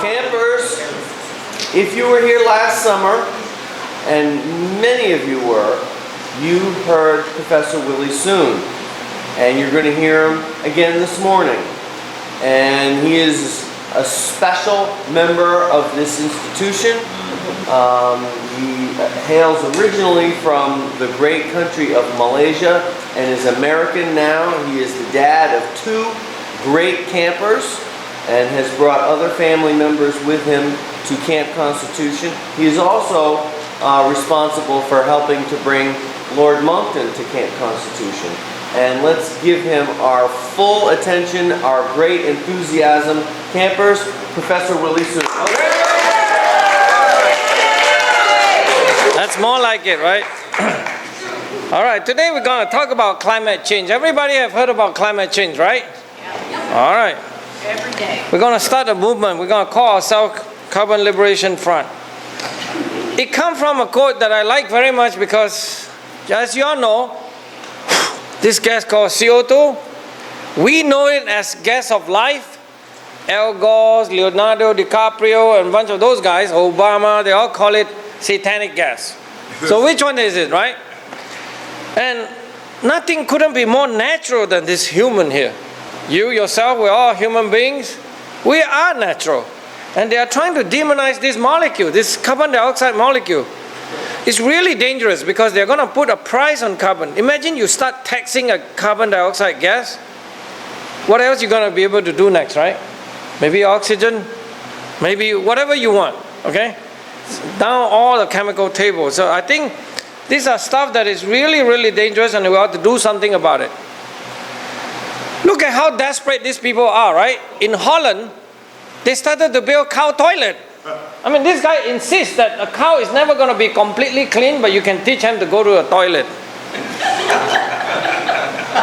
Campers, if you were here last summer, and many of you were, you heard Professor Willie soon. And you're going to hear him again this morning. And he is a special member of this institution. He hails originally from the great country of Malaysia and is American now. He is the dad of 2 great campers and has brought other family members with him to Camp Constitution. He is also responsible for helping to bring Lord Moncton to Camp Constitution. And let's give him our full attention, our great enthusiasm. Campers, Professor Willie Soon. That's more like it, right? All right, today we're going to talk about climate change. Everybody have heard about climate change, right? All right. Every day. We're going to start a movement. We're going to call ourselves Carbon Liberation Front. It comes from a quote that I like very much because, as you all know, this gas called CO2, we know it as gas of life. Al Gore, Leonardo DiCaprio, and a bunch of those guys, Obama, they all call it satanic gas. So which one is it, right? And nothing couldn't be more natural than this human here. You yourself, we're all human beings. We are natural. And they are trying to demonize this molecule, this carbon dioxide molecule. It's really dangerous because they're going to put a price on carbon. Imagine you start taxing a carbon dioxide gas. What else are you going to be able to do next, right? Maybe oxygen, maybe whatever you want, okay? Down all the chemical tables. So I think these are stuff that is really, really dangerous and we ought to do something about it. Look at how desperate these people are, right? In Holland, they started to build cow toilet. I mean, this guy insists that a cow is never going to be completely clean, but you can teach him to go to a toilet.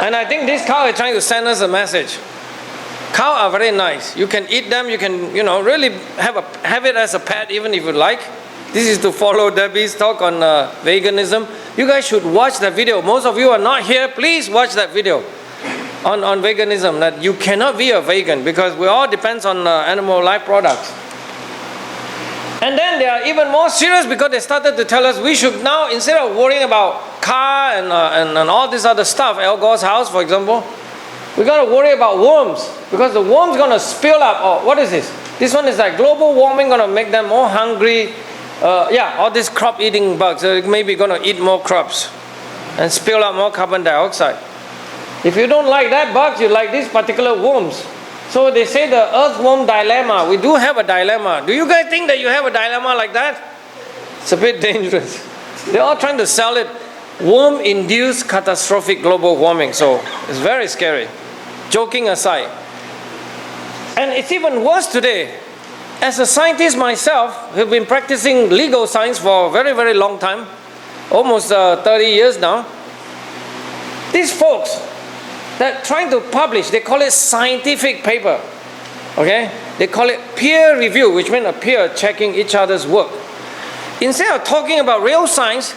And I think this cow is trying to send us a message. Cows are very nice. You can eat them. You can, really have it as a pet, even if you like. This is to follow Debbie's talk on veganism. You guys should watch that video. Most of you are not here. Please watch that video on veganism. That you cannot be a vegan because we all depends on animal life products. And then they are even more serious because they started to tell us we should now, instead of worrying about car and all this other stuff, Al Gore's house, for example, we got to worry about worms because the worms going to spill up. Oh, what is this? This one is like global warming going to make them more hungry. All these crop-eating bugs are maybe going to eat more crops and spill out more carbon dioxide. If you don't like that bugs, you like these particular worms. So they say the earthworm dilemma. We do have a dilemma. Do you guys think that you have a dilemma like that? It's a bit dangerous. They're all trying to sell it. Worm-induced catastrophic global warming. So it's very scary. Joking aside. And it's even worse today. As a scientist myself, who've been practicing legal science for a very, very long time, almost 30 years now, these folks that trying to publish, they call it scientific paper, okay? They call it peer review, which means a peer checking each other's work. Instead of talking about real science,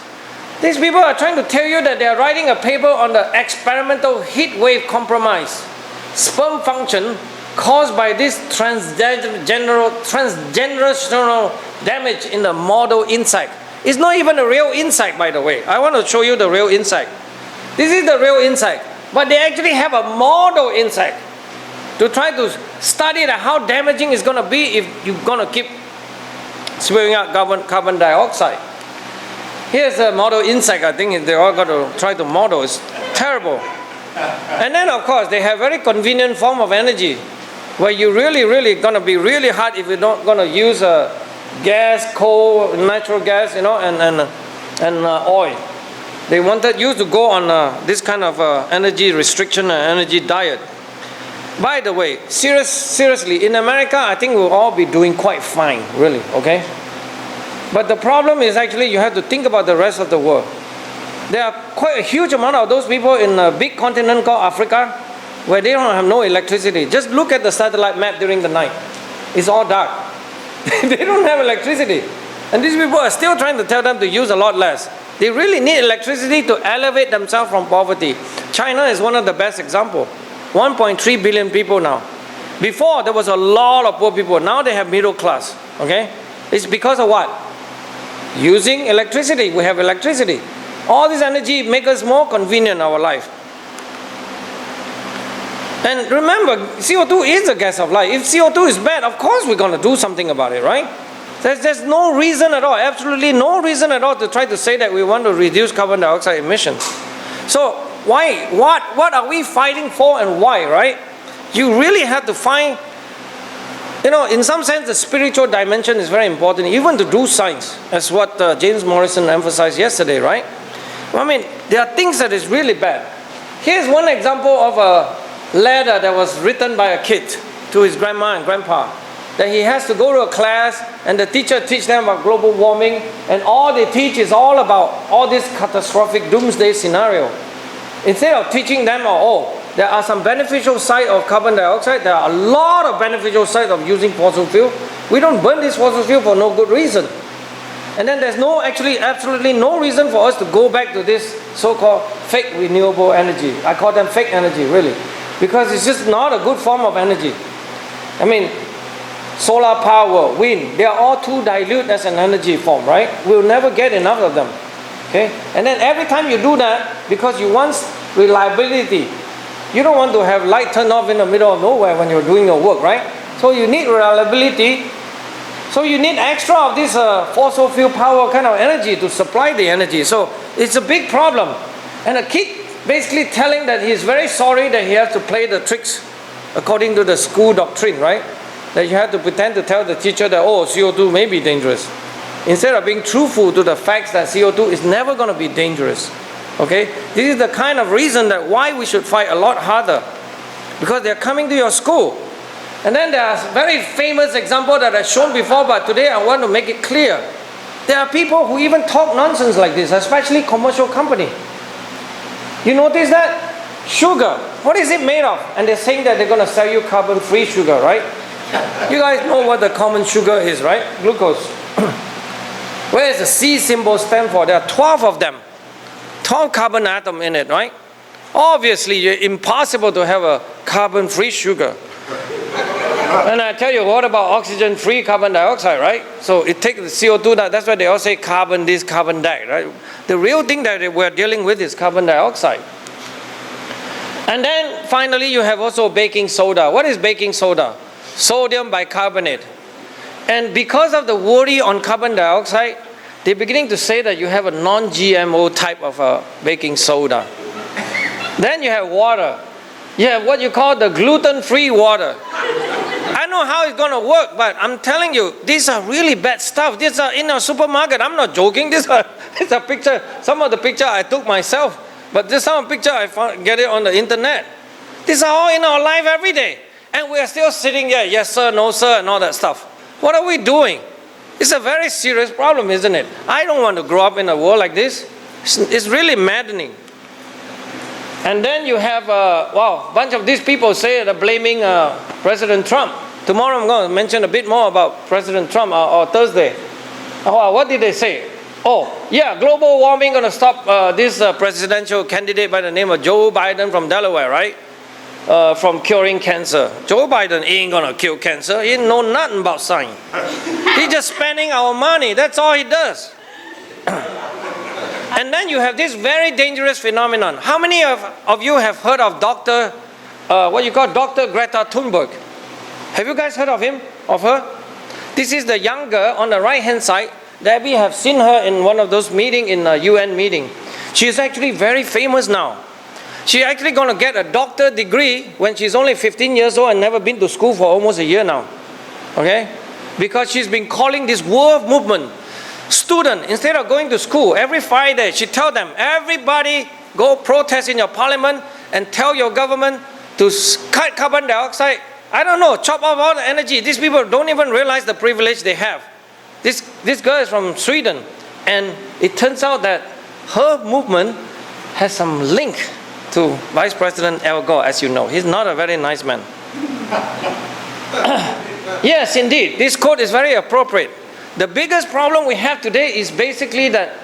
these people are trying to tell you that they are writing a paper on the experimental heat wave compromise, sperm function caused by this transgenerational damage in the model insect. It's not even a real insect, by the way. I want to show you the real insect. This is the real insect. But they actually have a model insect to try to study how damaging it's going to be if you're going to keep spewing out carbon dioxide. Here's a model insect. I think they all got to try to model. It's terrible. And then, of course, they have very convenient form of energy where you're really going to be really hot if you're not going to use gas, coal, natural gas, and oil. They wanted you to go on this kind of energy restriction and energy diet. By the way, seriously, in America, I think we'll all be doing quite fine, really, okay? But the problem is actually you have to think about the rest of the world. There are quite a huge amount of those people in a big continent called Africa where they don't have no electricity. Just look at the satellite map during the night. It's all dark. They don't have electricity. And these people are still trying to tell them to use a lot less. They really need electricity to elevate themselves from poverty. China is one of the best examples. 1.3 billion people now. Before, there was a lot of poor people. Now they have middle class. Okay? It's because of what? Using electricity. We have electricity. All this energy makes us more convenient in our life. And remember, CO2 is a gas of life. If CO2 is bad, of course we're going to do something about it, right? There's no reason at all, absolutely no reason at all to try to say that we want to reduce carbon dioxide emissions. So why? What are we fighting for and why, right? You really have to find, in some sense, the spiritual dimension is very important, even to do science, as what James Morrison emphasized yesterday, right? I mean, there are things that is really bad. Here's one example of a letter that was written by a kid to his grandma and grandpa, that he has to go to a class and the teacher teach them about global warming, and all they teach is all about all this catastrophic doomsday scenario. Instead of teaching them, there are some beneficial sides of carbon dioxide, there are a lot of beneficial sides of using fossil fuel. We don't burn this fossil fuel for no good reason. And then there's absolutely no reason for us to go back to this so-called fake renewable energy. I call them fake energy, really. Because it's just not a good form of energy. I mean, solar power, wind, they are all too dilute as an energy form, right? We'll never get enough of them. Okay? And then every time you do that, because you want reliability, you don't want to have light turned off in the middle of nowhere when you're doing your work, right? So you need reliability. So you need extra of this fossil fuel power kind of energy to supply the energy. So it's a big problem. And a kid basically telling that he's very sorry that he has to play the tricks according to the school doctrine, right? That you have to pretend to tell the teacher that, CO2 may be dangerous. Instead of being truthful to the facts that CO2 is never going to be dangerous. Okay? This is the kind of reason that why we should fight a lot harder. Because they're coming to your school. And then there are very famous examples that I've shown before, but today I want to make it clear. There are people who even talk nonsense like this, especially commercial company. You notice that? Sugar. What is it made of? And they're saying that they're going to sell you carbon-free sugar, right? You guys know what the common sugar is, right? Glucose. Where is the C symbol stand for? There are 12 of them. 12 carbon atoms in it, right? Obviously, it's impossible to have a carbon-free sugar. And I tell you, what about oxygen-free carbon dioxide, right? So it takes the CO2, that's why they all say carbon this, carbon that, right? The real thing that we're dealing with is carbon dioxide. And then finally, you have also baking soda. What is baking soda? Sodium bicarbonate. And because of the worry on carbon dioxide, they're beginning to say that you have a non-GMO type of baking soda. Then you have water. You have what you call the gluten-free water. I don't know how it's going to work, but I'm telling you, these are really bad stuff. These are in a supermarket. I'm not joking. This is a picture. Some of the picture I took myself, but this some picture I found, get it on the internet. These are all in our life every day. And we are still sitting here, yes sir, no sir, and all that stuff. What are we doing? It's a very serious problem, isn't it? I don't want to grow up in a world like this. It's really maddening. And then you have, a bunch of these people say they're blaming President Trump. Tomorrow I'm going to mention a bit more about President Trump, or Thursday. What did they say? Global warming going to stop this presidential candidate by the name of Joe Biden from Delaware, right? From curing cancer. Joe Biden ain't going to cure cancer. He know nothing about science. He's just spending our money. That's all he does. And then you have this very dangerous phenomenon. How many of you have heard of Dr. Greta Thunberg? Have you guys heard of him, of her? This is the young girl on the right-hand side. Debbie have seen her in one of those meetings, in a UN meeting. She is actually very famous now. She's actually going to get a doctorate degree when she's only 15 years old and never been to school for almost a year now. Okay? Because she's been calling this world movement. Student, instead of going to school, every Friday, she tell them, everybody go protest in your parliament and tell your government to cut carbon dioxide. I don't know, chop off all the energy. These people don't even realize the privilege they have. This girl is from Sweden, and it turns out that her movement has some link to Vice President Al Gore, as you know. He's not a very nice man. Yes, indeed, this quote is very appropriate. The biggest problem we have today is basically that,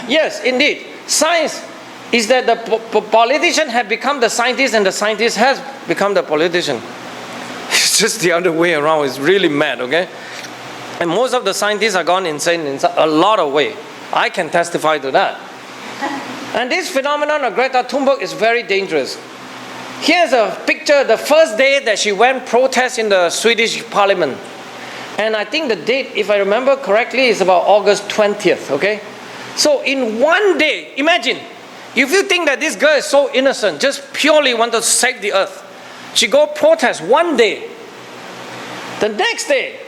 yes, indeed, science is that the politician has become the scientist and the scientist has become the politician. It's just the other way around. It's really mad, okay? And most of the scientists are gone insane in a lot of ways. I can testify to that. And this phenomenon of Greta Thunberg is very dangerous. Here's a picture the first day that she went protest in the Swedish parliament. And I think the date, if I remember correctly, is about August 20th, okay? So in one day, imagine, if you think that this girl is so innocent, just purely wanted to save the earth, she go protest one day. The next day,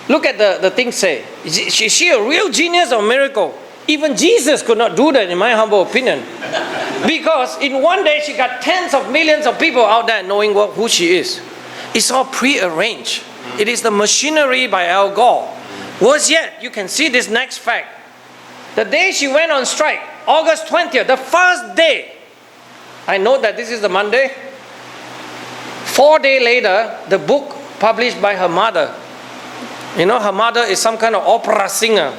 look at the thing say, is she a real genius or miracle? Even Jesus could not do that, in my humble opinion. Because in one day, she got tens of millions of people out there knowing who she is. It's all pre-arranged. It is the machinery by Al Gore. Worse yet, you can see this next fact. The day she went on strike, August 20th, the first day, I know that this is the Monday. 4 days later, the book published by her mother. You know, her mother is some kind of opera singer.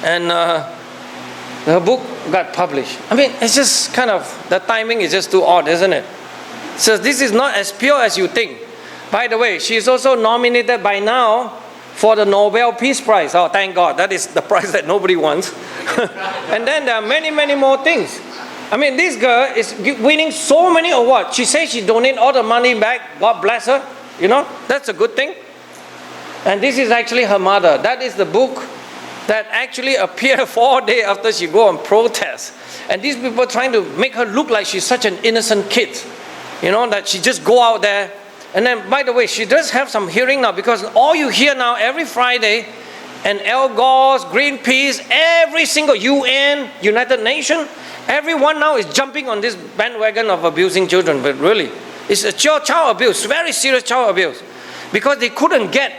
And her book got published. I mean, it's just kind of, the timing is just too odd, isn't it? So this is not as pure as you think. By the way, she is also nominated by now for the Nobel Peace Prize. Oh, thank God. That is the prize that nobody wants. And then there are many, many more things. I mean, this girl is winning so many awards. She says she donated all the money back. God bless her. You know, that's a good thing. And this is actually her mother. That is the book that actually appeared 4 days after she go on protest. And these people trying to make her look like she's such an innocent kid. You know, that she just go out there. And then, by the way, she does have some hearing now, because all you hear now every Friday, and Al Gore's, Greenpeace, every single UN, United Nations, everyone now is jumping on this bandwagon of abusing children. But really, it's a child abuse, very serious child abuse. Because they couldn't get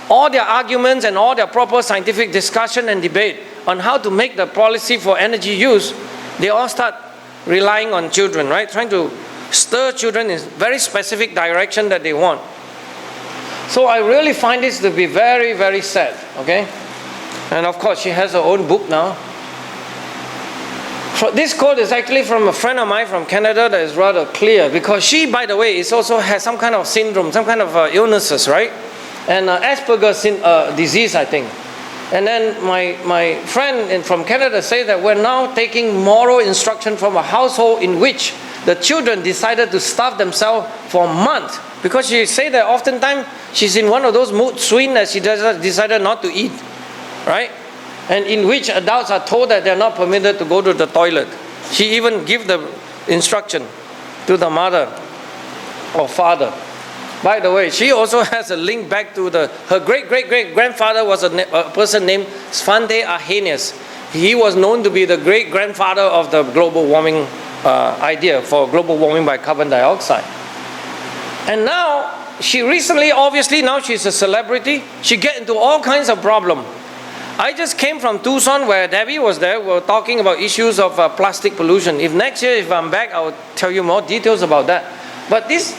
all their arguments and all their proper scientific discussion and debate on how to make the policy for energy use, they all start relying on children, right? Trying to stir children in very specific direction that they want. So I really find this to be very, very sad, okay? And of course, she has her own book now. So this quote is actually from a friend of mine from Canada that is rather clear, because she, by the way, is also has some kind of syndrome, some kind of illnesses, right? And Asperger's disease, I think. And then my friend from Canada said that we're now taking moral instruction from a household in which the children decided to starve themselves for a month, because she said that oftentimes she's in one of those mood swings that she decided not to eat, right? And in which adults are told that they're not permitted to go to the toilet. She even gave the instruction to the mother or father. By the way, she also has a link back to her great-great-great-grandfather was a person named Svante Arrhenius. He was known to be the great-grandfather of the global warming idea for global warming by carbon dioxide. And now, she recently, obviously now she's a celebrity, she get into all kinds of problems. I just came from Tucson where Debbie was there. We were talking about issues of plastic pollution. If next year, if I'm back, I will tell you more details about that. But this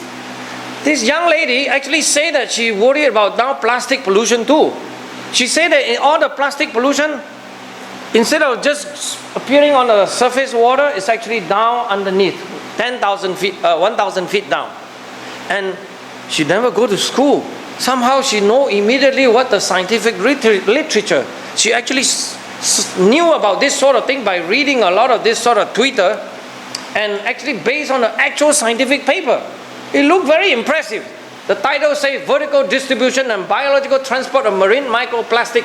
young lady actually said that she worried about now plastic pollution too. She said that in all the plastic pollution, instead of just appearing on the surface water, it's actually down underneath, 10,000 feet, 1,000 feet down. And she never go to school. Somehow she know immediately what the scientific literature. She actually knew about this sort of thing by reading a lot of this sort of Twitter, and actually based on the actual scientific paper. It looked very impressive. The title says vertical distribution and biological transport of marine microplastic.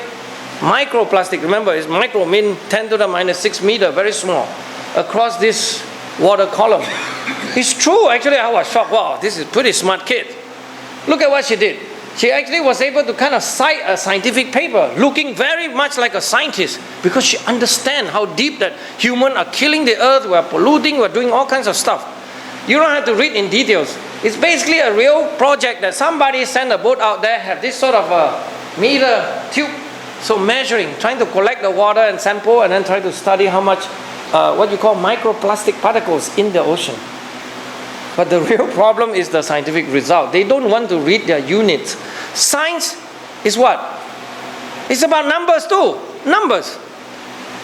Microplastic, remember, is micro mean 10 to the minus 6 meter, very small, across this water column. It's true, actually. I was shocked. Wow, this is a pretty smart kid. Look at what she did. She actually was able to kind of cite a scientific paper, looking very much like a scientist, because she understands how deep that humans are killing the earth, we're polluting, we're doing all kinds of stuff. You don't have to read in details. It's basically a real project that somebody sent a boat out there, have this sort of a meter tube, so measuring, trying to collect the water and sample, and then try to study how much, what you call microplastic particles in the ocean. But the real problem is the scientific result. They don't want to read their units. Science is what? It's about numbers too. Numbers.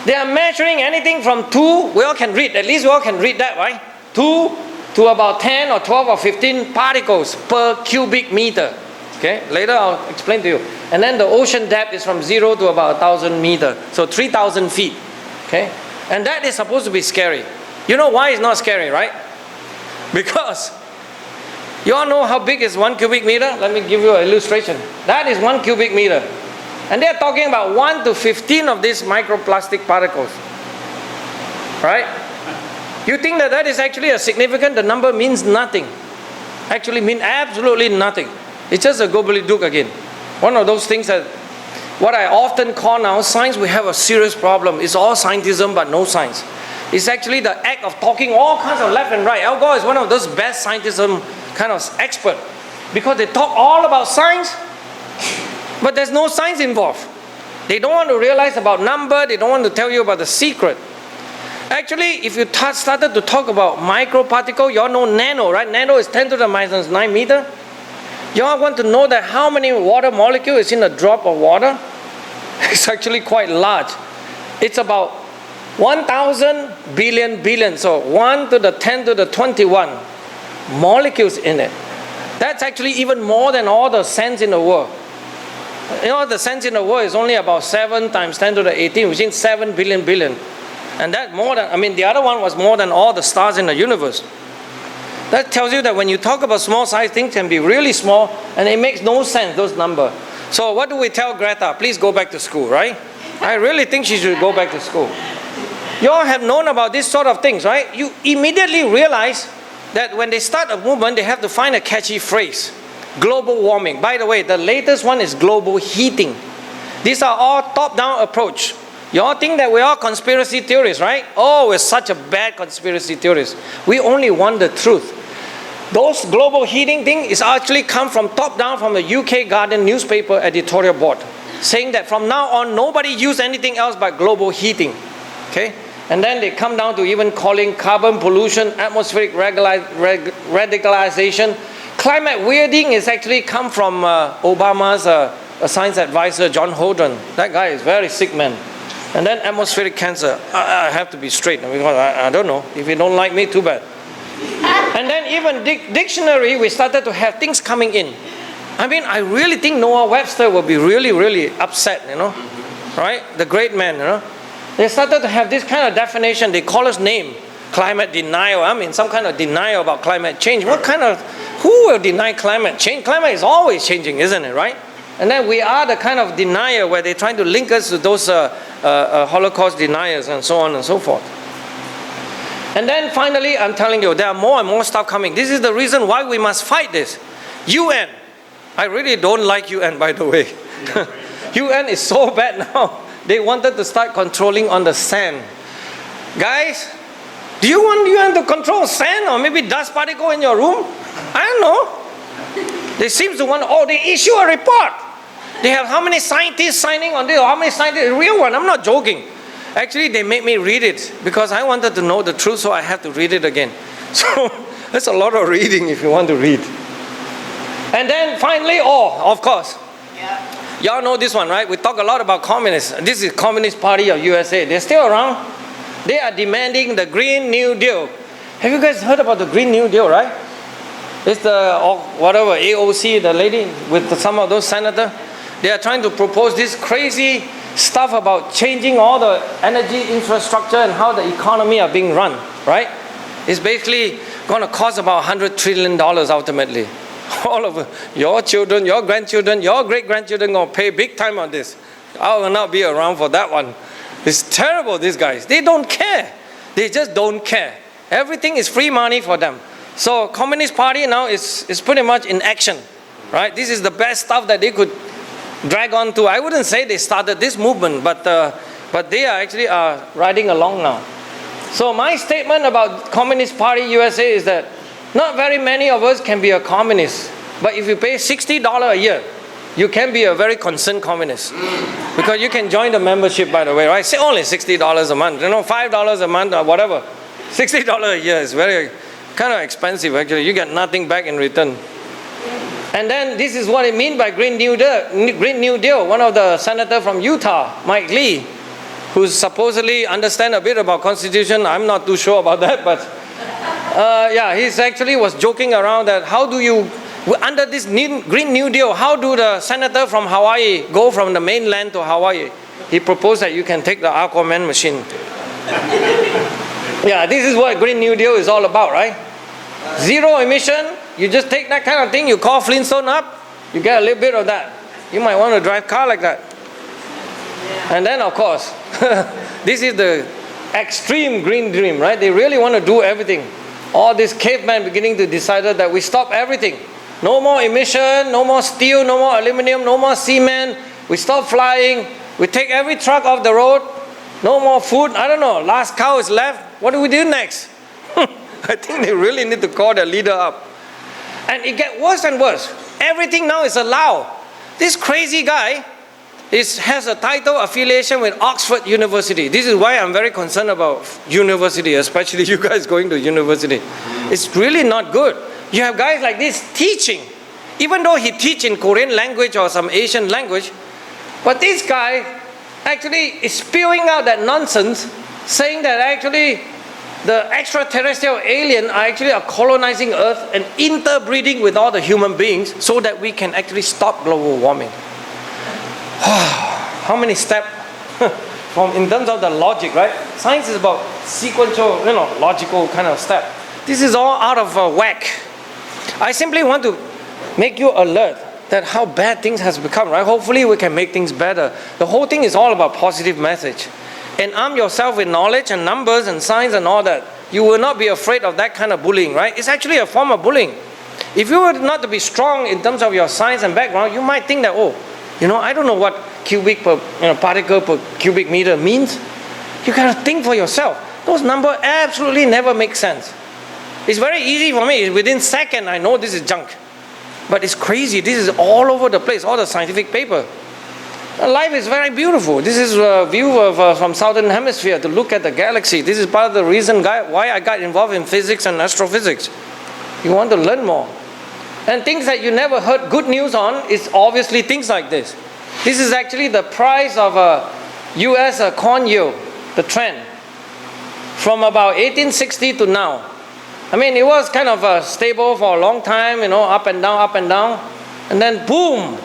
They are measuring anything from 2, we all can read, at least we all can read that, right? 2 to about 10 or 12 or 15 particles per cubic meter. Okay, later I'll explain to you. And then the ocean depth is from 0 to about 1,000 meters, so 3,000 feet. Okay, and that is supposed to be scary. You know why it's not scary, right? Because you all know how big is 1 cubic meter? Let me give you an illustration. That is 1 cubic meter. And they're talking about 1 to 15 of these microplastic particles. Right? You think that that is actually a significant? The number means nothing. Actually mean absolutely nothing. It's just a gobbledygook again. One of those things that what I often call now science, we have a serious problem. It's all scientism but no science. It's actually the act of talking all kinds of left and right. Al Gore is one of those best scientism kind of expert because they talk all about science, but there's no science involved. They don't want to realize about number. They don't want to tell you about the secret. Actually, if you started to talk about microparticle, you all know nano, right? Nano is 10 to the minus 9 meter. You all want to know that how many water molecule is in a drop of water? It's actually quite large. It's about 1,000 billion, so 1 to the 10 to the 21 molecules in it. That's actually even more than all the sands in the world. You know, the sands in the world is only about 7 times 10 to the 18, which is 7 billion. And that more than, I mean, the other one was more than all the stars in the universe. That tells you that when you talk about small size, things can be really small, and it makes no sense, those numbers. So what do we tell Greta? Please go back to school, right? I really think she should go back to school. You all have known about this sort of things, right? You immediately realize that when they start a movement, they have to find a catchy phrase. Global warming. By the way, the latest one is global heating. These are all top-down approach. You all think that we're all conspiracy theorists, right? Oh, we're such a bad conspiracy theorist. We only want the truth. Those global heating thing is actually come from top down from the UK Guardian newspaper editorial board, saying that from now on nobody use anything else but global heating. Okay? And then they come down to even calling carbon pollution, atmospheric radicalization. Climate weirding is actually come from Obama's science advisor, John Holdren. That guy is a very sick man. And then atmospheric cancer. I have to be straight because I don't know. If you don't like me, too bad. And then even dictionary, we started to have things coming in. I mean, I really think Noah Webster will be really, really upset, you know. Right? The great man, you know. They started to have this kind of definition. They call us name. Climate denial. I mean, some kind of denial about climate change. What kind of, who will deny climate change? Climate is always changing, isn't it, right? And then we are the kind of denier where they're trying to link us to those Holocaust deniers and so on and so forth. And then finally, I'm telling you, there are more and more stuff coming. This is the reason why we must fight this. UN. I really don't like UN, by the way. UN is so bad now. They wanted to start controlling on the sand. Guys, do you want UN to control sand or maybe dust particle in your room? I don't know. They seem to want, they issue a report. They have how many scientists signing on this, or how many scientists, a real one, I'm not joking. Actually, they made me read it because I wanted to know the truth, so I have to read it again. So, that's a lot of reading if you want to read. And then finally, of course. Yeah. Y'all know this one, right? We talk a lot about communists. This is Communist Party of USA. They're still around. They are demanding the Green New Deal. Have you guys heard about the Green New Deal, right? It's the, whatever, AOC, the lady with some of those senators. They are trying to propose this crazy stuff about changing all the energy infrastructure and how the economy are being run, right? It's basically going to cost about $100 trillion ultimately. All of your children, your grandchildren, your great-grandchildren going to pay big time on this. I will not be around for that one. It's terrible, these guys. They don't care. They just don't care. Everything is free money for them. So Communist Party now is pretty much in action, right? This is the best stuff that they could drag on to. I wouldn't say they started this movement, but they are actually riding along now. So my statement about Communist Party USA is that not very many of us can be a communist, but if you pay $60 a year, you can be a very concerned communist. Because you can join the membership, by the way, right? Say only $60 a month, you know, $5 a month or whatever. $60 a year is very kind of expensive actually. You get nothing back in return. And then this is what it means by Green New Deal. One of the senators from Utah, Mike Lee, who supposedly understands a bit about Constitution. I'm not too sure about that, but he actually was joking around that how do you Under this Green New Deal, how do the senator from Hawaii go from the mainland to Hawaii? He proposed that you can take the Aquaman machine. Yeah, this is what Green New Deal is all about, right? Zero emission, you just take that kind of thing, you call Flintstone up, you get a little bit of that. You might want to drive a car like that. And then, of course, this is the extreme green dream, right? They really want to do everything. All these cavemen beginning to decide that we stop everything. No more emission, no more steel, no more aluminum, no more cement. We stop flying. We take every truck off the road. No more food. I don't know. Last cow is left. What do we do next? I think they really need to call their leader up. And it gets worse and worse. Everything now is allowed. This crazy guy has a title affiliation with Oxford University. This is why I'm very concerned about university, especially you guys going to university. It's really not good. You have guys like this teaching, even though he teach in Korean language or some Asian language, but this guy actually is spewing out that nonsense, saying that actually the extraterrestrial alien are colonizing Earth and interbreeding with all the human beings so that we can actually stop global warming. How many steps from in terms of the logic, right? Science is about sequential, logical kind of step. This is all out of whack. I simply want to make you alert that how bad things has become, right? Hopefully we can make things better. The whole thing is all about positive message. And arm yourself with knowledge and numbers and science and all that. You will not be afraid of that kind of bullying, right? It's actually a form of bullying. If you were not to be strong in terms of your science and background, you might think that, I don't know what cubic per particle per cubic meter means. You gotta think for yourself. Those numbers absolutely never make sense. It's very easy for me. Within seconds, I know this is junk. But it's crazy. This is all over the place, all the scientific paper. Life is very beautiful. This is a view from Southern Hemisphere to look at the galaxy. This is part of the reason why I got involved in physics and astrophysics. You want to learn more. And things that you never heard good news on is obviously things like this. This is actually the price of a US corn yield, the trend, from about 1860 to now. I mean, it was kind of stable for a long time, up and down. And then boom,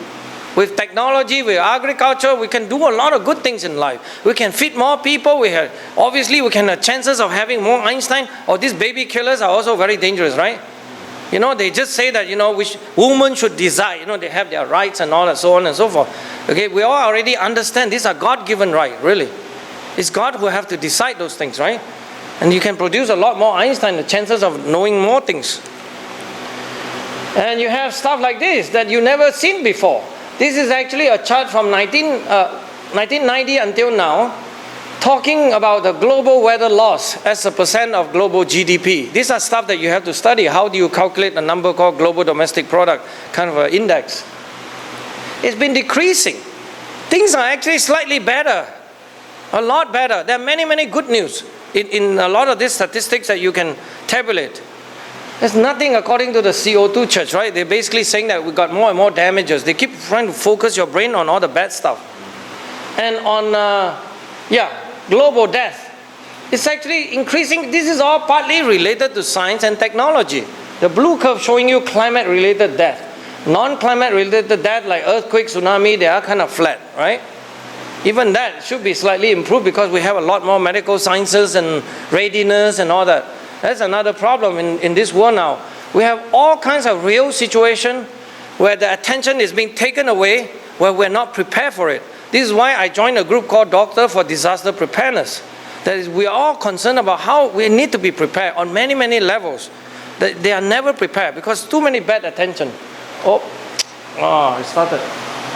with technology, with agriculture, we can do a lot of good things in life. We can feed more people. We can have chances of having more Einstein. Or these baby killers are also very dangerous, right? They just say that, which women should decide. They have their rights and all that, so on and so forth. Okay, we all already understand these are God-given rights, really. It's God who have to decide those things, right? And you can produce a lot more Einstein, the chances of knowing more things. And you have stuff like this that you never seen before. This is actually a chart from 1990 until now, talking about the global weather loss as a percent of global GDP. These are stuff that you have to study. How do you calculate a number called global domestic product, kind of an index? It's been decreasing. Things are actually slightly better, a lot better. There are many, many good news in a lot of these statistics that you can tabulate. There's nothing according to the CO2 church, right? They're basically saying that we got more and more damages. They keep trying to focus your brain on all the bad stuff. And on, global death. It's actually increasing. This is all partly related to science and technology. The blue curve showing you climate-related death. Non-climate-related death like earthquake, tsunami, they are kind of flat, right? Even that should be slightly improved because we have a lot more medical sciences and readiness and all that. That's another problem in this world now. We have all kinds of real situations where the attention is being taken away, where we're not prepared for it. This is why I joined a group called Doctor for Disaster Preparedness. That is, we are all concerned about how we need to be prepared on many, many levels. They are never prepared because too many bad attention. It started.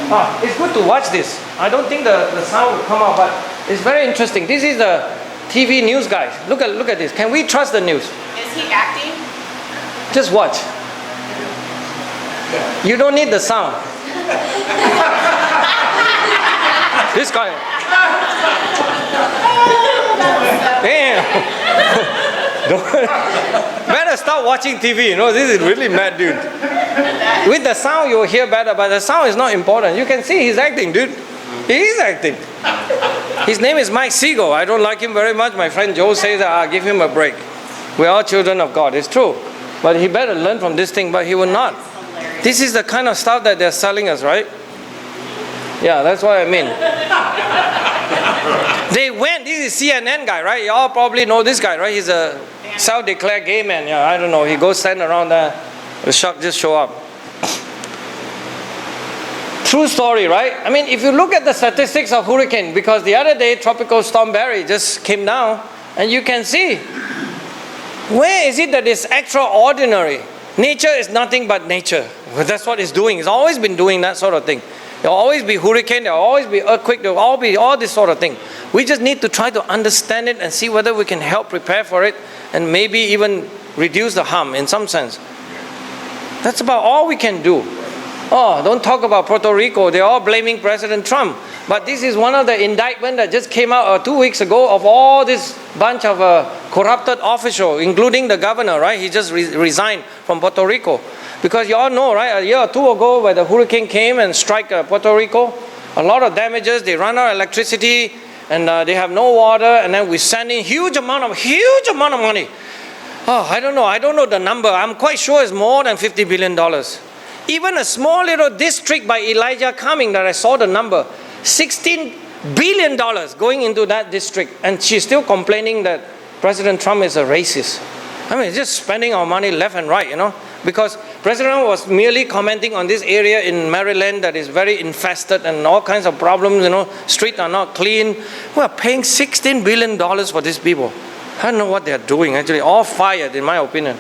It's good to watch this. I don't think the sound will come out, but it's very interesting. This is the TV news guys. Look at this. Can we trust the news? Is he acting? Just watch. You don't need the sound. This guy. Damn. Better stop watching TV. This is really mad, dude. With the sound, you'll hear better, but the sound is not important. You can see he's acting, dude. He is acting. His name is Mike Siegel. I don't like him very much. My friend Joe says that I'll give him a break. We're all children of God. It's true. But he better learn from this thing, but he will not. This is the kind of stuff that they're selling us, right? Yeah, that's what I mean. They went, this is CNN guy, right? You all probably know this guy, right? He's a self-declared gay man. Yeah, I don't know. He goes stand around there. The shark just show up. True story, right? I mean, if you look at the statistics of hurricane, because the other day Tropical Storm Barry just came down, and you can see, where is it that is extraordinary? Nature is nothing but nature. Well, that's what it's doing. It's always been doing that sort of thing. There will always be hurricane, there will always be earthquake, there will all be all this sort of thing. We just need to try to understand it and see whether we can help prepare for it and maybe even reduce the harm in some sense. That's about all we can do. Oh, don't talk about Puerto Rico. They're all blaming President Trump. But this is one of the indictments that just came out 2 weeks ago of all this bunch of corrupted officials, including the governor, right? He just resigned from Puerto Rico. Because you all know, right, a year or two ago when the hurricane came and struck Puerto Rico, a lot of damages, they run out of electricity, and they have no water, and then we send in huge amount of money. Oh, I don't know the number. I'm quite sure it's more than $50 billion. Even a small little district by Elijah Cumming that I saw the number, $16 billion going into that district, and she's still complaining that President Trump is a racist. I mean, just spending our money left and right, you know, because President Trump was merely commenting on this area in Maryland that is very infested and all kinds of problems, you know, streets are not clean. We are paying $16 billion for these people. I don't know what they are doing, actually, all fired in my opinion.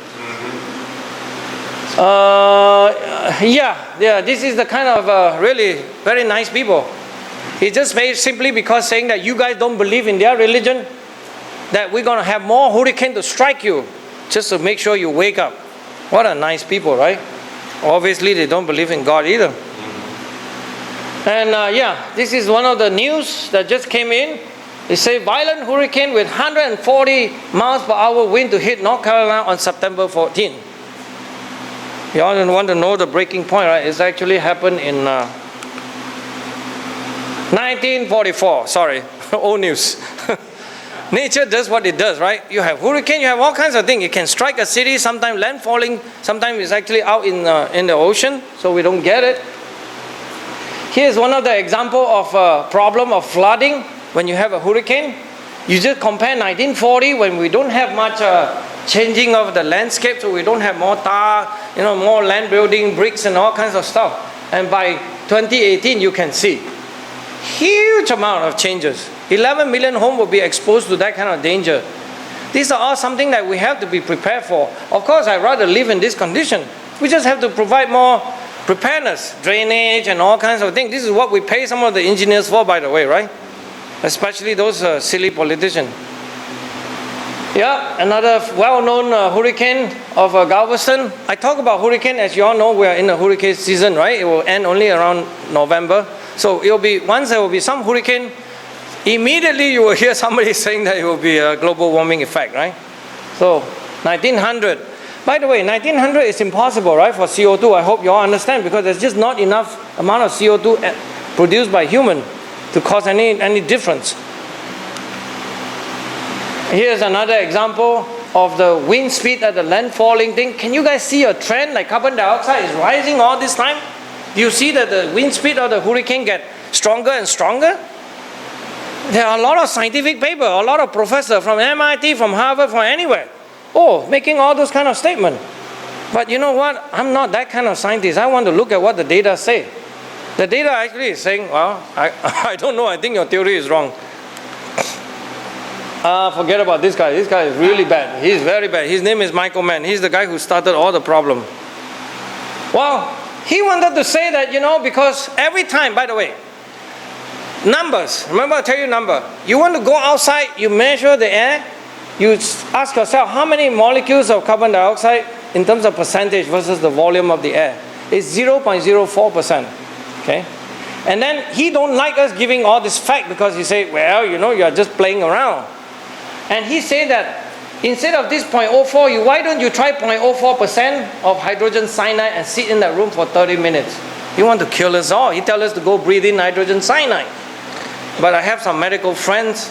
This is the kind of really very nice people. He just made simply because saying that you guys don't believe in their religion, that we're going to have more hurricane to strike you, just to make sure you wake up. What a nice people, right? Obviously, they don't believe in God either. And this is one of the news that just came in. They say violent hurricane with 140 miles per hour wind to hit North Carolina on September 14. You all want to know the breaking point, right? It's actually happened in 1944. Sorry, old news. Nature does what it does, right? You have hurricane, you have all kinds of things. It can strike a city, sometimes land falling, sometimes it's actually out in the ocean, so we don't get it. Here's one of the example of a problem of flooding when you have a hurricane. You just compare 1940 when we don't have much changing of the landscape, so we don't have more tar, you know, more land building, bricks and all kinds of stuff. And by 2018, you can see huge amount of changes. 11 million homes will be exposed to that kind of danger. These are all something that we have to be prepared for. Of course, I'd rather live in this condition. We just have to provide more preparedness, drainage and all kinds of things. This is what we pay some of the engineers for, by the way, right? Especially those silly politicians. Yeah, another well-known hurricane of Galveston. I talk about hurricane, as you all know, we are in the hurricane season, right? It will end only around November. So it will be, once there will be some hurricane, immediately you will hear somebody saying that it will be a global warming effect, right? So 1900. By the way, 1900 is impossible, right, for CO2. I hope you all understand, because there's just not enough amount of CO2 produced by human to cause any difference. Here's another example of the wind speed at the landfalling thing. Can you guys see a trend like carbon dioxide is rising all this time? Do you see that the wind speed of the hurricane get stronger and stronger? There are a lot of scientific papers, a lot of professors from MIT, from Harvard, from anywhere, making all those kind of statements. But you know what? I'm not that kind of scientist. I want to look at what the data say. The data actually is saying, well, I don't know. I think your theory is wrong. Forget about this guy. This guy is really bad. He's very bad. His name is Michael Mann. He's the guy who started all the problem. Well, he wanted to say that, you know, because every time, by the way, numbers. Remember, I tell you number. You want to go outside, you measure the air, you ask yourself how many molecules of carbon dioxide in terms of percentage versus the volume of the air. It's 0.04%. Okay? And then he don't like us giving all this fact because he say, well, you know, you are just playing around. And he said that instead of this 0.04, why don't you try 0.04% of hydrogen cyanide and sit in that room for 30 minutes? He want to kill us all. He tell us to go breathe in hydrogen cyanide. But I have some medical friends.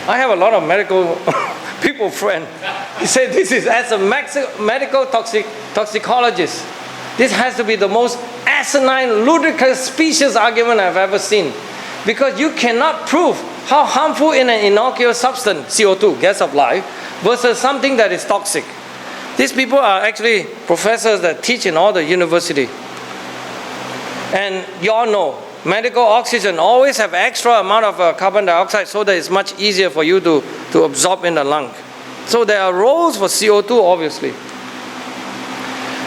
I have a lot of medical people friends. He said this is as a medical toxicologist. This has to be the most asinine, ludicrous, specious argument I've ever seen. Because you cannot prove how harmful in an innocuous substance, CO2, gas of life, versus something that is toxic. These people are actually professors that teach in all the university. And you all know, medical oxygen always have extra amount of carbon dioxide so that it's much easier for you to absorb in the lung. So there are roles for CO2, obviously.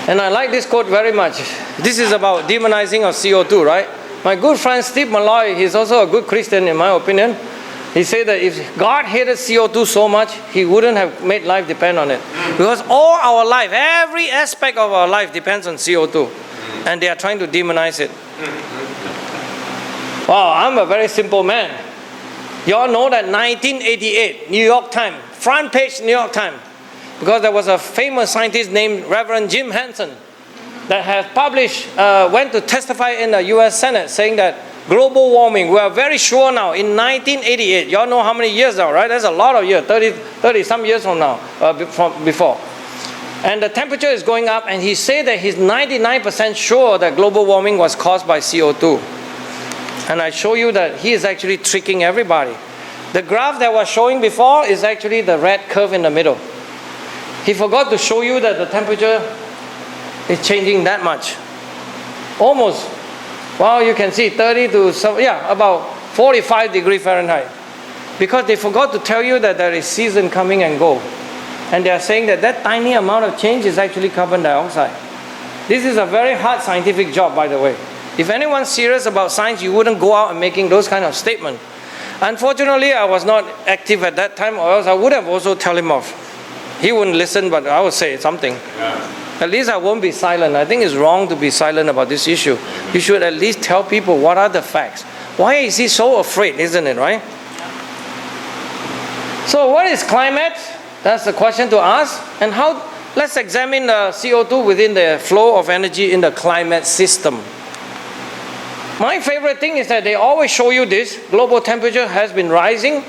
And I like this quote very much. This is about demonizing of CO2, right? My good friend Steve Malloy, he's also a good Christian in my opinion. He said that if God hated CO2 so much, he wouldn't have made life depend on it. Because all our life, every aspect of our life depends on CO2. And they are trying to demonize it. Wow, I'm a very simple man. You all know that 1988, New York Times, front page New York Times, because there was a famous scientist named Reverend Jim Hansen that has published, went to testify in the US Senate saying that global warming, we are very sure now, in 1988, you all know how many years now, right? That's a lot of years, 30 some years from now, before. And the temperature is going up, and he said that he's 99% sure that global warming was caused by CO2. And I show you that he is actually tricking everybody. The graph that was showing before is actually the red curve in the middle. He forgot to show you that the temperature is changing that much. Almost, well, you can see 30 to, about 45 degrees Fahrenheit. Because they forgot to tell you that there is season coming and go. And they are saying that that tiny amount of change is actually carbon dioxide. This is a very hard scientific job, by the way. If anyone's serious about science, you wouldn't go out and making those kind of statements. Unfortunately, I was not active at that time, or else I would have also tell him off. He wouldn't listen, but I would say something. Yeah. At least I won't be silent. I think it's wrong to be silent about this issue. You should at least tell people what are the facts. Why is he so afraid, isn't it, right? So what is climate? That's the question to ask. And how? Let's examine the CO2 within the flow of energy in the climate system. My favorite thing is that they always show you this. Global temperature has been rising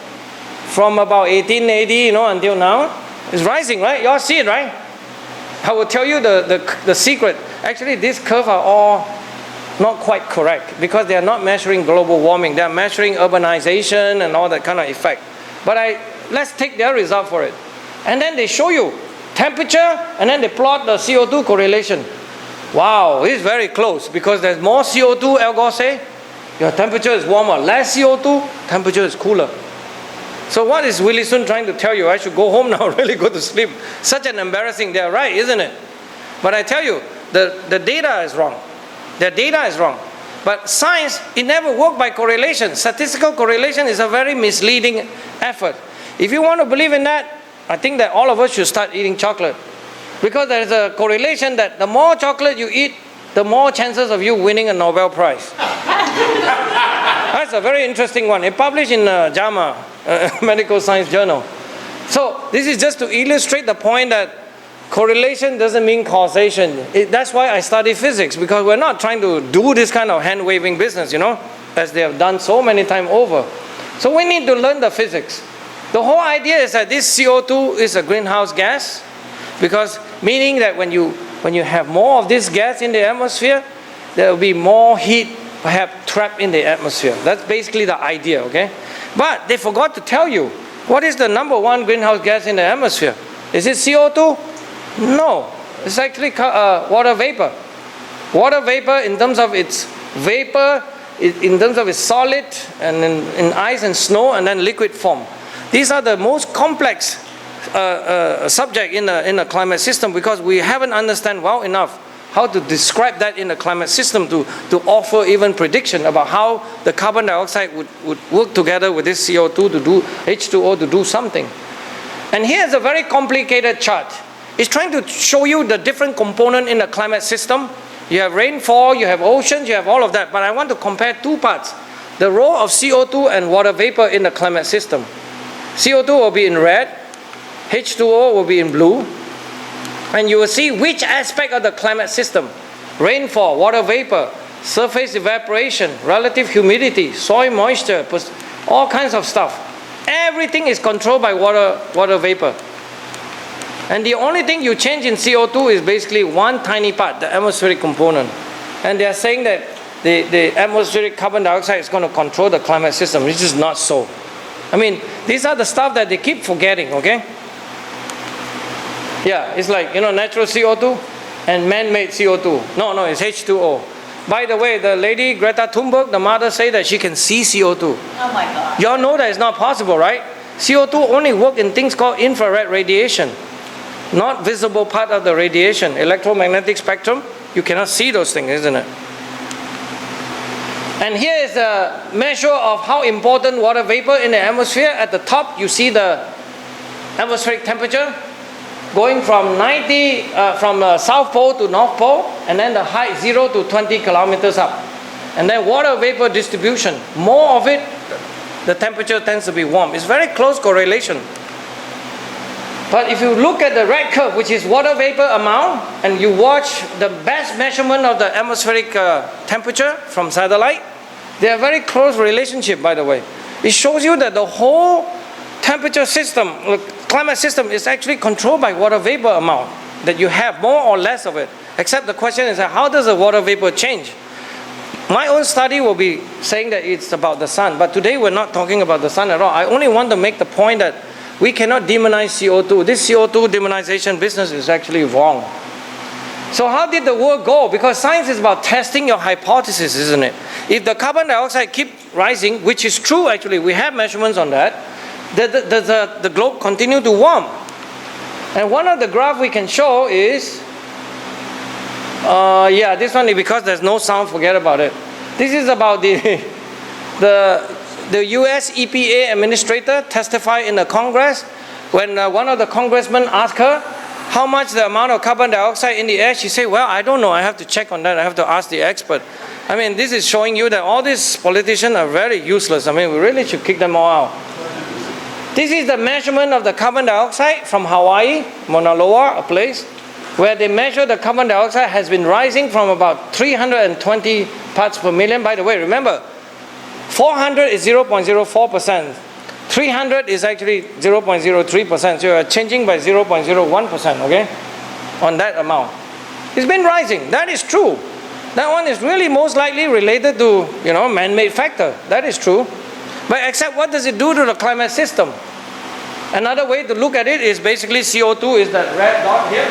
from about 1880, until now. It's rising, right? You all see it, right? I will tell you the secret. Actually, these curves are all not quite correct because they are not measuring global warming. They are measuring urbanization and all that kind of effect. But let's take their result for it. And then they show you temperature, and then they plot the CO2 correlation. Wow, it's very close because there's more CO2, Al Gore say. Your temperature is warmer. Less CO2, temperature is cooler. So what is Willie Soon trying to tell you? I should go home now, really go to sleep. Such an embarrassing, they're right, isn't it? But I tell you, the data is wrong. The data is wrong. But science, it never worked by correlation. Statistical correlation is a very misleading effort. If you want to believe in that, I think that all of us should start eating chocolate. Because there is a correlation that the more chocolate you eat, the more chances of you winning a Nobel Prize. That's a very interesting one. It published in JAMA, Medical Science Journal. So this is just to illustrate the point that correlation doesn't mean causation. That's why I study physics, because we're not trying to do this kind of hand-waving business, as they have done so many times over. So we need to learn the physics. The whole idea is that this CO2 is a greenhouse gas, because meaning that when you have more of this gas in the atmosphere, there will be more heat perhaps trapped in the atmosphere. That's basically the idea, okay? But they forgot to tell you, what is the number one greenhouse gas in the atmosphere? Is it CO2? No. It's actually water vapor. Water vapor in terms of its vapor, in terms of its solid, and in ice and snow, and then liquid form. These are the most complex subject in a climate system because we haven't understand well enough how to describe that in a climate system to offer even prediction about how the carbon dioxide would work together with this CO2 to do H2O to do something. And here's a very complicated chart. It's trying to show you the different component in the climate system. You have rainfall, you have oceans, you have all of that. But I want to compare two parts. The role of CO2 and water vapor in the climate system. CO2 will be in red, H2O will be in blue, and you will see which aspect of the climate system, rainfall, water vapor, surface evaporation, relative humidity, soil moisture, all kinds of stuff. Everything is controlled by water vapor. And the only thing you change in CO2 is basically one tiny part, the atmospheric component. And they are saying that the atmospheric carbon dioxide is going to control the climate system, which is not so. I mean, these are the stuff that they keep forgetting, okay? Yeah, it's like, natural CO2 and man-made CO2. No, it's H2O. By the way, the lady, Greta Thunberg, the mother, say that she can see CO2. Oh my God. You all know that it's not possible, right? CO2 only works in things called infrared radiation, not visible part of the radiation. Electromagnetic spectrum, you cannot see those things, isn't it? And here is a measure of how important water vapor in the atmosphere. At the top, you see the atmospheric temperature going from South Pole to North Pole, and then the height 0 to 20 kilometers up. And then water vapor distribution. More of it, the temperature tends to be warm. It's very close correlation. But if you look at the red curve, which is water vapor amount, and you watch the best measurement of the atmospheric temperature from satellite, they are very close relationship, by the way. It shows you that the whole temperature system, climate system, is actually controlled by water vapor amount, that you have more or less of it. Except the question is, how does the water vapor change? My own study will be saying that it's about the sun, but today we're not talking about the sun at all. I only want to make the point that we cannot demonize CO2. This CO2 demonization business is actually wrong. So how did the world go? Because science is about testing your hypothesis, isn't it? If the carbon dioxide keeps rising, which is true actually, we have measurements on that, the globe continue to warm. And one of the graphs we can show is, this one, because there's no sound, forget about it. This is about the US EPA administrator testified in the Congress when one of the congressmen asked her how much the amount of carbon dioxide in the air. She said, well, I don't know, I have to check on that, I have to ask the expert. I mean, this is showing you that all these politicians are very useless. I mean, we really should kick them all out. This is the measurement of the carbon dioxide from Hawaii, Mauna Loa, a place where they measure the carbon dioxide has been rising from about 320 parts per million. By the way, remember, 400 is 0.04%. 300 is actually 0.03%. So you are changing by 0.01%, okay, on that amount. It's been rising. That is true. That one is really most likely related to, man-made factor. That is true. But except what does it do to the climate system? Another way to look at it is basically CO2 is that red dot here.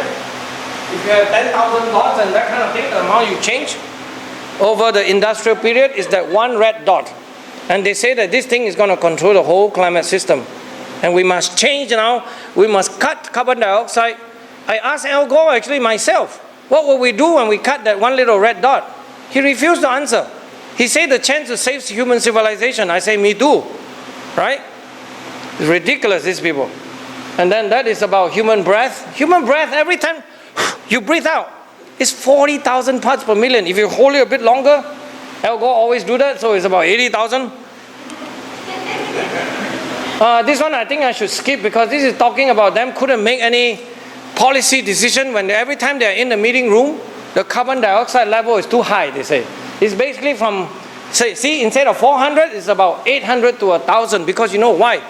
If you have 10,000 dots and that kind of thing, the amount you change over the industrial period is that one red dot. And they say that this thing is going to control the whole climate system. And we must change now. We must cut carbon dioxide. I asked Al Gore actually myself, what will we do when we cut that one little red dot? He refused to answer. He said the chance to save human civilization. I say, me too. Right? It's ridiculous, these people. And then that is about human breath. Human breath, every time you breathe out, it's 40,000 parts per million. If you hold it a bit longer, Al Gore always do that, so it's about 80,000. This one I think I should skip because this is talking about them couldn't make any policy decision when every time they're in the meeting room, the carbon dioxide level is too high, they say. It's basically from, see, instead of 400, it's about 800 to 1,000 because you know why?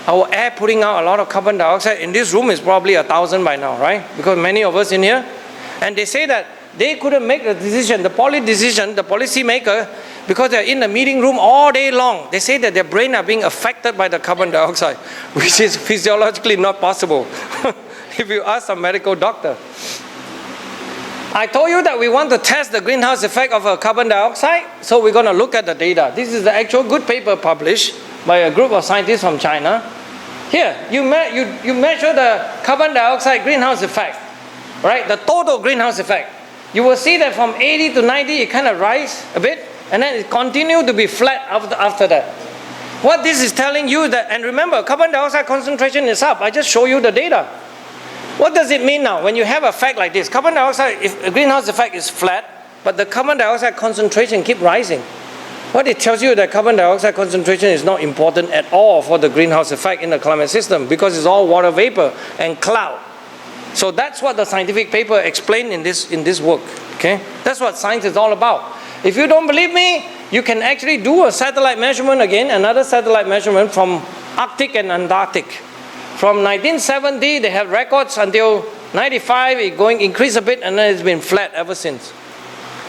Our air putting out a lot of carbon dioxide in this room is probably 1,000 by now, right? Because many of us in here. And they say that they couldn't make the decision, the policy maker, because they're in the meeting room all day long. They say that their brain are being affected by the carbon dioxide, which is physiologically not possible. If you ask a medical doctor. I told you that we want to test the greenhouse effect of a carbon dioxide, so we're going to look at the data. This is the actual good paper published by a group of scientists from China. Here, you measure the carbon dioxide greenhouse effect, right? The total greenhouse effect. You will see that from 80 to 90, it kind of rise a bit, and then it continues to be flat after that. What this is telling you that, and remember, carbon dioxide concentration is up. I just show you the data. What does it mean now when you have a fact like this? Carbon dioxide, if a greenhouse effect is flat, but the carbon dioxide concentration keep rising. What it tells you that carbon dioxide concentration is not important at all for the greenhouse effect in the climate system because it's all water vapor and cloud. So that's what the scientific paper explained in this work. Okay, that's what science is all about. If you don't believe me, you can actually do a satellite measurement again, another satellite measurement from Arctic and Antarctic. From 1970, they have records until 95, it going increase a bit, and then it's been flat ever since.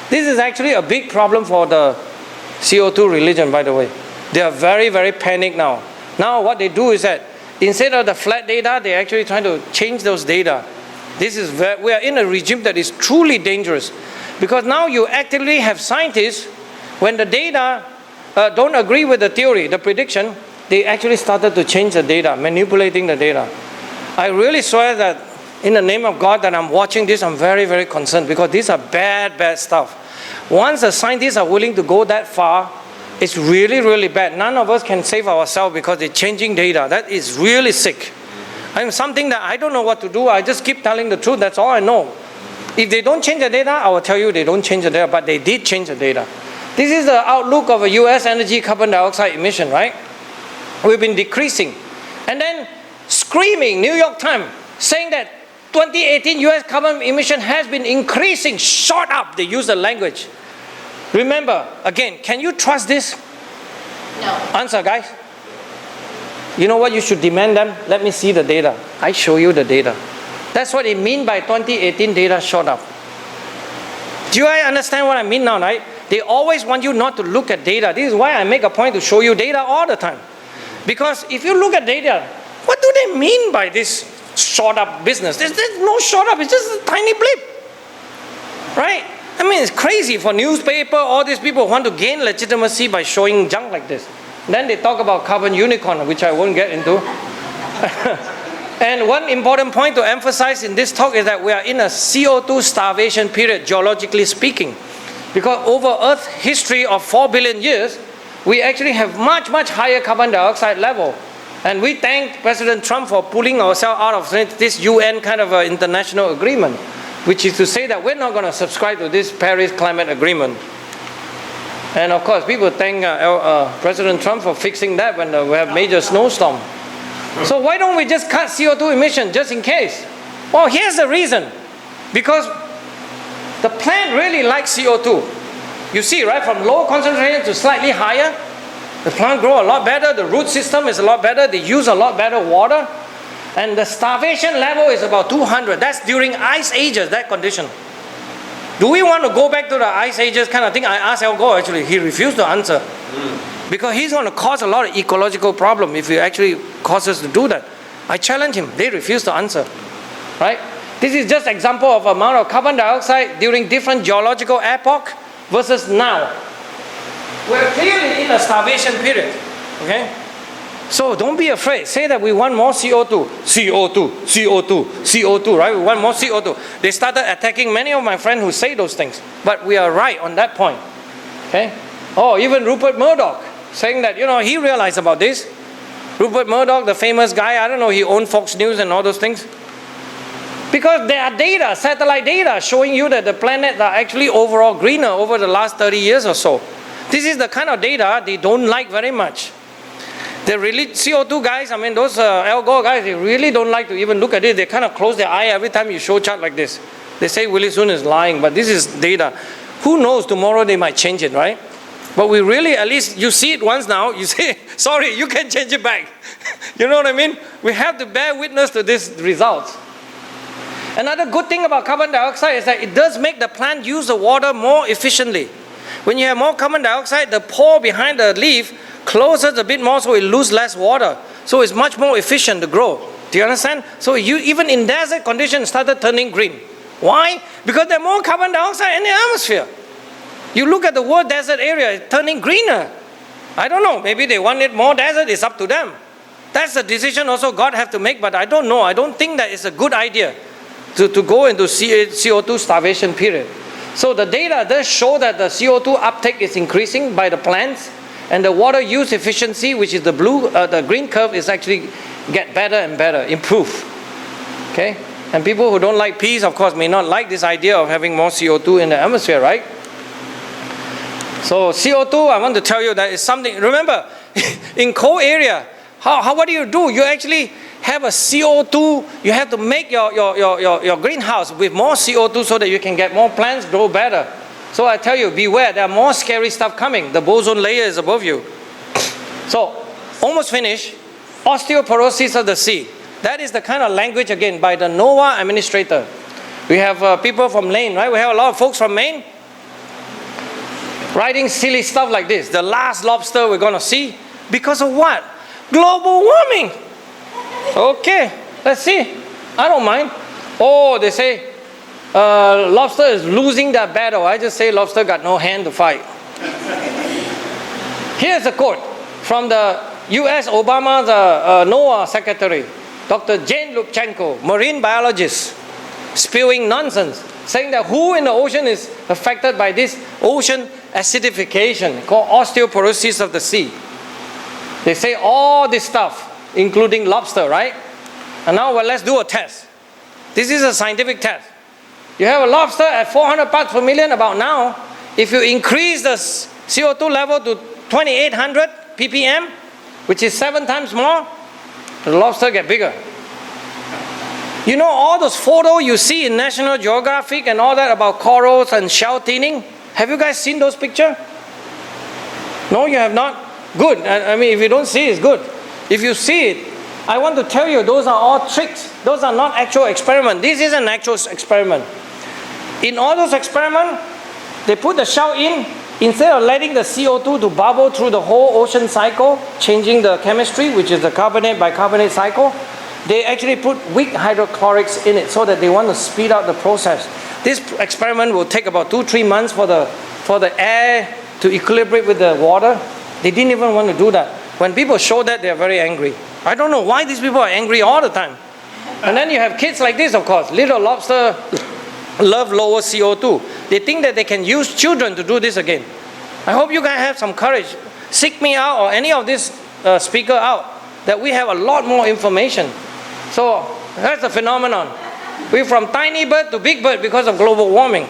This is actually a big problem for the CO2 religion, by the way. They are very, very panicked now. Now what they do is that instead of the flat data, they're actually trying to change those data. We are in a regime that is truly dangerous. Because now you actively have scientists, when the data don't agree with the theory, the prediction, they actually started to change the data, manipulating the data. I really swear that in the name of God that I'm watching this, I'm very, very concerned because these are bad, bad stuff. Once the scientists are willing to go that far, it's really, really bad. None of us can save ourselves because they're changing data. That is really sick. I'm something that I don't know what to do. I just keep telling the truth. That's all I know. If they don't change the data, I will tell you they don't change the data, but they did change the data. This is the outlook of a US energy carbon dioxide emission, right? We've been decreasing. And then screaming, New York Times, saying that 2018 US carbon emission has been increasing, shot up. They use the language. Remember, again, can you trust this? No. Answer, guys. You know what you should demand them? Let me see the data. I show you the data. That's what it means by 2018 data shot up. Do you understand what I mean now, right? They always want you not to look at data. This is why I make a point to show you data all the time. Because if you look at data, what do they mean by this shot up business? There's no shot up, it's just a tiny blip. Right? I mean, it's crazy for newspaper, all these people want to gain legitimacy by showing junk like this. Then they talk about carbon unicorn, which I won't get into. And one important point to emphasize in this talk is that we are in a CO2 starvation period, geologically speaking. Because over Earth's history of 4 billion years, we actually have much, much higher carbon dioxide level. And we thank President Trump for pulling ourselves out of this UN kind of international agreement, which is to say that we're not going to subscribe to this Paris climate agreement. And of course, people thank President Trump for fixing that when we have major snowstorm. So why don't we just cut CO2 emission just in case? Well, here's the reason. Because the plant really likes CO2. You see, right, from low concentration to slightly higher, the plant grow a lot better, the root system is a lot better, they use a lot better water, and the starvation level is about 200. That's during ice ages, that condition. Do we want to go back to the ice ages kind of thing? I asked Al Gore actually, he refused to answer. Because he's going to cause a lot of ecological problem if he actually causes to do that. I challenge him, they refuse to answer. Right? This is just example of amount of carbon dioxide during different geological epoch versus now. We're clearly in a starvation period. Okay? So don't be afraid. Say that we want more CO2. CO2, CO2, CO2, right? We want more CO2. They started attacking many of my friends who say those things. But we are right on that point. Okay? Oh, even Rupert Murdoch saying that, he realized about this. Rupert Murdoch, the famous guy, I don't know, he owned Fox News and all those things. Because there are data, satellite data, showing you that the planets are actually overall greener over the last 30 years or so. This is the kind of data they don't like very much. The really CO2 guys, I mean, those Al Gore guys, they really don't like to even look at it. They kind of close their eye every time you show chart like this. They say Willie Soon is lying, but this is data. Who knows, tomorrow they might change it, right? But we really, at least you see it once now, you say, sorry, you can change it back. You know what I mean? We have to bear witness to these results. Another good thing about carbon dioxide is that it does make the plant use the water more efficiently. When you have more carbon dioxide, the pore behind the leaf closes a bit more so it loses less water. So it's much more efficient to grow. Do you understand? So you even in desert conditions started turning green. Why? Because there's more carbon dioxide in the atmosphere. You look at the world desert area, it's turning greener. I don't know, maybe they want it more desert, it's up to them. That's a decision also God have to make, but I don't know. I don't think that it's a good idea to go into CO2 starvation period. So the data does show that the CO2 uptake is increasing by the plants, and the water use efficiency, which is the green curve, is actually get better and better, improve. Okay? And people who don't like peace, of course, may not like this idea of having more CO2 in the atmosphere, right? So CO2, I want to tell you that is something, remember, in cold area, what do? You actually have a CO2, you have to make your greenhouse with more CO2 so that you can get more plants grow better. So I tell you, beware, there are more scary stuff coming. The ozone layer is above you. So, almost finished. Osteoporosis of the sea. That is the kind of language, again, by the NOAA administrator. We have people from Maine, right? We have a lot of folks from Maine writing silly stuff like this. The last lobster we're going to see. Because of what? Global warming. Okay, let's see. I don't mind. Oh, they say lobster is losing their battle. I just say lobster got no hand to fight. Here's a quote from the U.S. Obama's NOAA secretary, Dr. Jane Lubchenco, marine biologist, spewing nonsense, saying that who in the ocean is affected by this ocean acidification called osteoporosis of the sea. They say all this stuff, including lobster, right? And now, well, let's do a test. This is a scientific test. You have a lobster at 400 parts per million about now. If you increase the CO2 level to 2,800 ppm, which is 7 times more, the lobster get bigger. You know all those photos you see in National Geographic and all that about corals and shell thinning? Have you guys seen those pictures? No, you have not? Good. I mean, if you don't see it, it's good. If you see it, I want to tell you, those are all tricks. Those are not actual experiments. This is an actual experiment. In all those experiments, they put the shell in. Instead of letting the CO2 to bubble through the whole ocean cycle, changing the chemistry, which is the carbonate bicarbonate cycle, they actually put weak hydrochlorics in it so that they want to speed up the process. This experiment will take about 2-3 months for the air to equilibrate with the water. They didn't even want to do that. When people show that, they are very angry. I don't know why these people are angry all the time. And then you have kids like this, of course. Little lobster love lower CO2. They think that they can use children to do this again. I hope you guys have some courage. Seek me out or any of this speaker out, that we have a lot more information. So that's the phenomenon. We're from tiny bird to big bird because of global warming.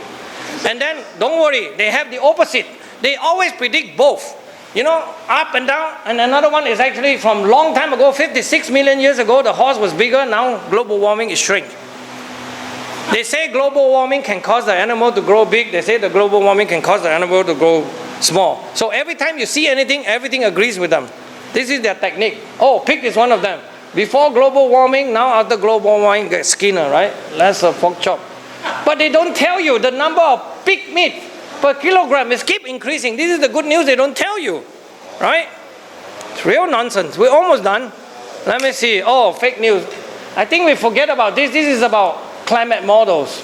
And then, don't worry, they have the opposite. They always predict both. You know, up and down. And another one is actually from long time ago, 56 million years ago, the horse was bigger. Now global warming is shrink. They say global warming can cause the animal to grow big. They say the global warming can cause the animal to grow small. So every time you see anything, everything agrees with them. This is their technique. Oh, pig is one of them. Before global warming, now after global warming, get skinner, right? Less of pork chop. But they don't tell you the number of pig meat per kilogram is keep increasing. This is the good news they don't tell you, right? It's real nonsense. We're almost done. Let me see. Oh, fake news. I think we forget about this. This is about climate models.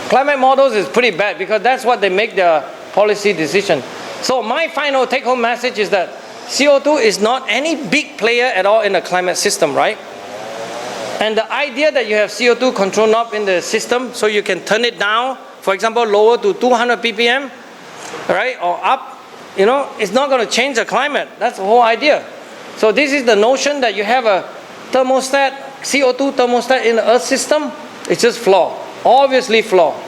Climate models is pretty bad because that's what they make their policy decision. So my final take-home message is that CO2 is not any big player at all in the climate system, right? And the idea that you have CO2 control knob in the system so you can turn it down, for example, lower to 200 ppm, right, or up, you know, it's not going to change the climate. That's the whole idea. So this is the notion that you have a thermostat, CO2 thermostat in the Earth system. It's just flawed, obviously flawed.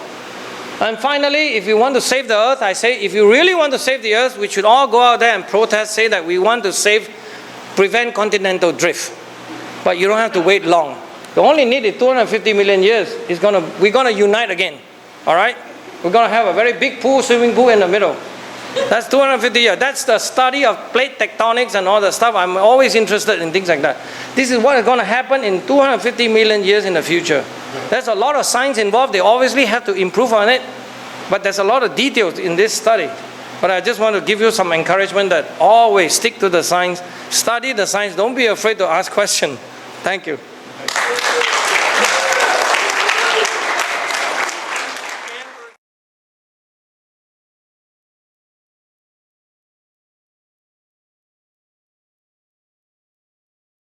And finally, if you want to save the Earth, I say, if you really want to save the Earth, we should all go out there and protest, say that we want to prevent continental drift. But you don't have to wait long. You only need it 250 million years. We're going to unite again. All right? We're going to have a very big swimming pool in the middle. That's 250 years. That's the study of plate tectonics and all that stuff. I'm always interested in things like that. This is what is going to happen in 250 million years in the future. There's a lot of science involved. They obviously have to improve on it. But there's a lot of details in this study. But I just want to give you some encouragement that always stick to the science. Study the science. Don't be afraid to ask questions. Thank you.